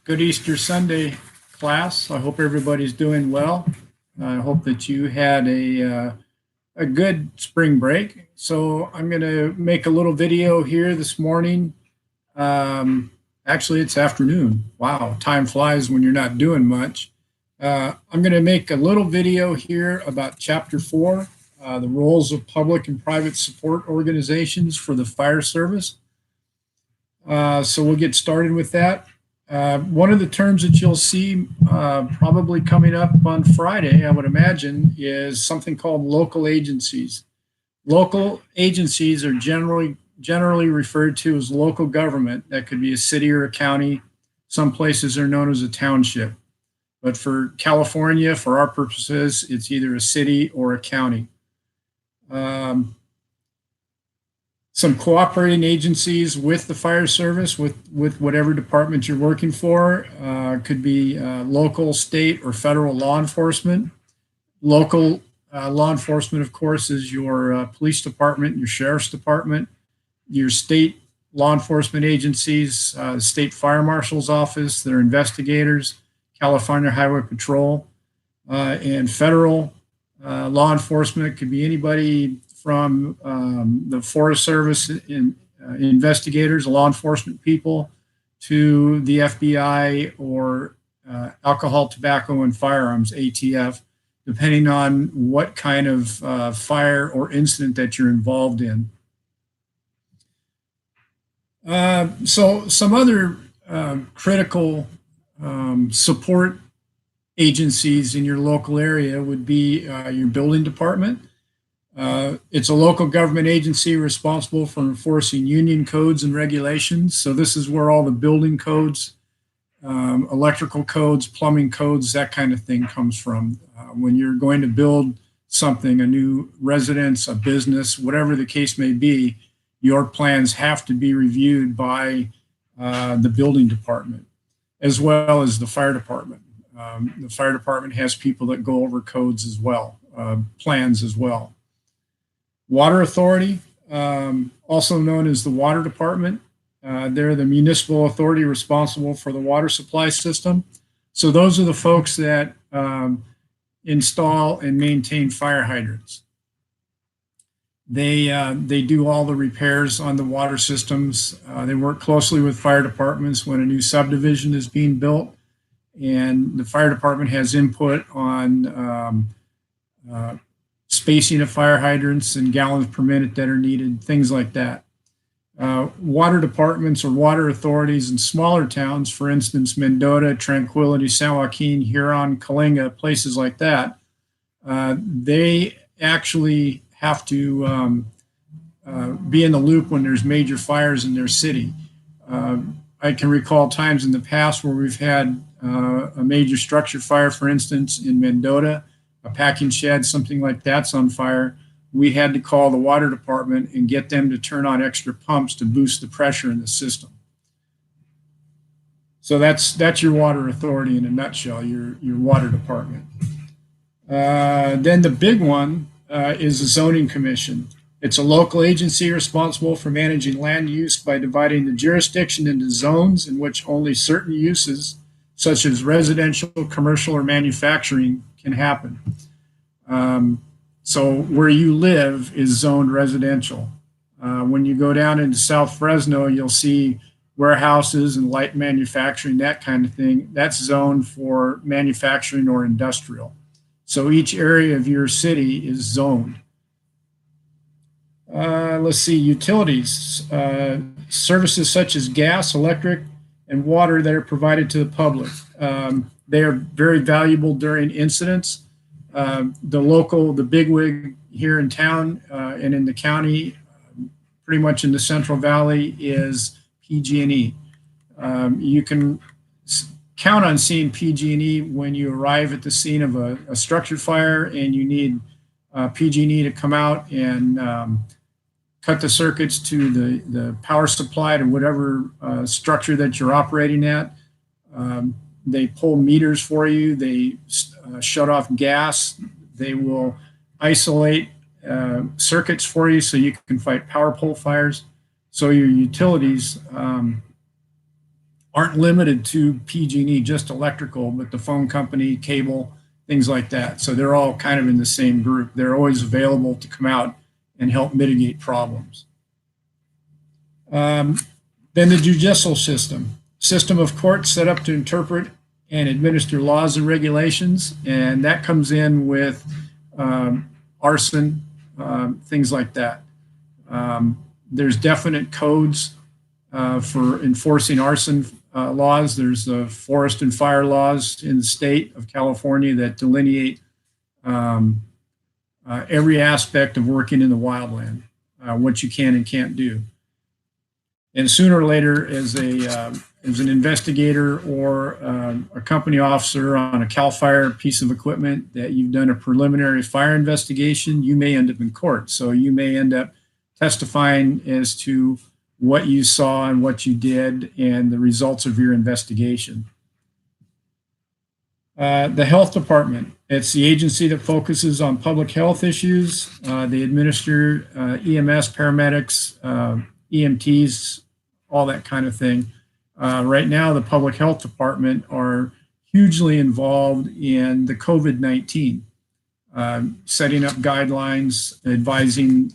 Good Easter Sunday, class. I hope everybody's doing well. I hope that you had a good spring break. So I'm going to make a little video here this morning. Actually, it's afternoon. Wow, time flies when you're not doing much. I'm going to make a little video here about Chapter 4, the roles of public and private support organizations for the fire service. So we'll get started with that. One of the terms that you'll see probably coming up on Friday, I would imagine, is something called local agencies. Local agencies are generally referred to as local government. That could be a city or a county. Some places are known as a township. But for California, for our purposes, it's either a city or a county. Some cooperating agencies with the fire service, with whatever department you're working for, could be local, state, or federal law enforcement. Local law enforcement, of course, is your police department, your sheriff's department, your state law enforcement agencies, state fire marshal's office, their investigators, California Highway Patrol, and federal law enforcement could be anybody from the Forest Service investigators, law enforcement people, to the FBI or Alcohol, Tobacco, and Firearms, ATF, depending on what kind of fire or incident that you're involved in. So some other critical support agencies in your local area would be your building department. It's a local government agency responsible for enforcing union codes and regulations. So this is where all the building codes, electrical codes, plumbing codes, that kind of thing comes from. When you're going to build something, a new residence, a business, whatever the case may be, your plans have to be reviewed by the building department, as well as the fire department. The fire department has people that go over codes as well, plans as well. Water Authority, also known as the Water Department. They're the municipal authority responsible for the water supply system. So those are the folks that install and maintain fire hydrants. They do all the repairs on the water systems. They work closely with fire departments when a new subdivision is being built, and the fire department has input on spacing of fire hydrants and gallons per minute that are needed, things like that. Water departments or water authorities in smaller towns, for instance, Mendota, Tranquility, San Joaquin, Huron, Kalinga, places like that, they actually have to be in the loop when there's major fires in their city. I can recall times in the past where we've had a major structure fire, for instance, in Mendota, a packing shed, something like that's on fire. We had to call the water department and get them to turn on extra pumps to boost the pressure in the system. So that's your water authority in a nutshell, your water department. Then the big one is the zoning commission. It's a local agency responsible for managing land use by dividing the jurisdiction into zones in which only certain uses, such as residential, commercial, or manufacturing, can happen. So where you live is zoned residential. When you go down into South Fresno, you'll see warehouses and light manufacturing, that kind of thing. That's zoned for manufacturing or industrial. So each area of your city is zoned. Let's see, utilities, services such as gas, electric, and water that are provided to the public. They are very valuable during incidents. The bigwig here in town and in the county, pretty much in the Central Valley, is PG&E. You can count on seeing PG&E when you arrive at the scene of a structure fire and you need PG&E to come out and cut the circuits to the power supply to whatever structure that you're operating at. They pull meters for you. They shut off gas. They will isolate circuits for you so you can fight power pole fires. So your utilities aren't limited to PG&E, just electrical, but the phone company, cable, things like that. So they're all kind of in the same group. They're always available to come out and help mitigate problems. Then the judicial system of courts set up to interpret and administer laws and regulations, and that comes in with arson, things like that. There's definite codes for enforcing arson laws. There's the forest and fire laws in the state of California that delineate every aspect of working in the wildland, what you can and can't do. And sooner or later, as an investigator or a company officer on a CAL FIRE piece of equipment that you've done a preliminary fire investigation, you may end up in court. So you may end up testifying as to what you saw and what you did and the results of your investigation. The health department, it's the agency that focuses on public health issues. They administer EMS, paramedics, EMTs, all that kind of thing. Right now, the public health department are hugely involved in the COVID-19, setting up guidelines, advising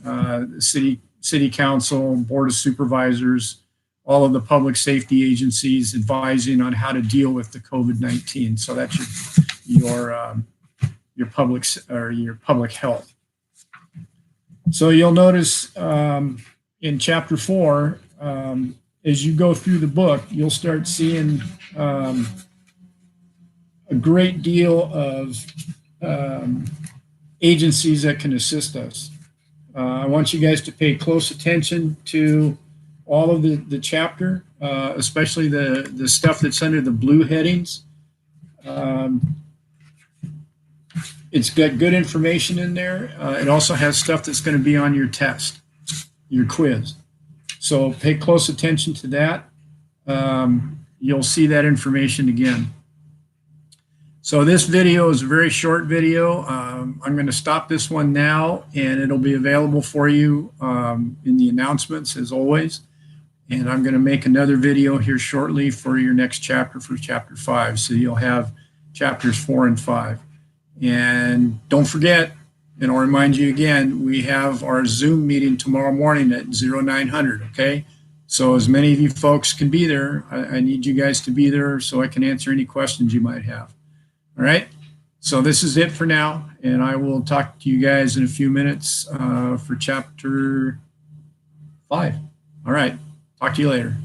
city council, board of supervisors, all of the public safety agencies, advising on how to deal with the COVID-19. So that's your public health. So you'll notice in chapter 4, as you go through the book, you'll start seeing a great deal of agencies that can assist us. I want you guys to pay close attention to all of the chapter, especially the stuff that's under the blue headings. It's got good information in there. It also has stuff that's going to be on your test, your quiz. So pay close attention to that. You'll see that information again. So this video is a very short video. I'm going to stop this one now, and it'll be available for you in the announcements as always. And I'm going to make another video here shortly for your next chapter, for chapter 5. So you'll have chapters 4 and 5. And don't forget, and I'll remind you again, we have our Zoom meeting tomorrow morning at 0900, okay? So as many of you folks can be there, I need you guys to be there so I can answer any questions you might have. All right, so this is it for now, and I will talk to you guys in a few minutes for chapter 5. All right, talk to you later.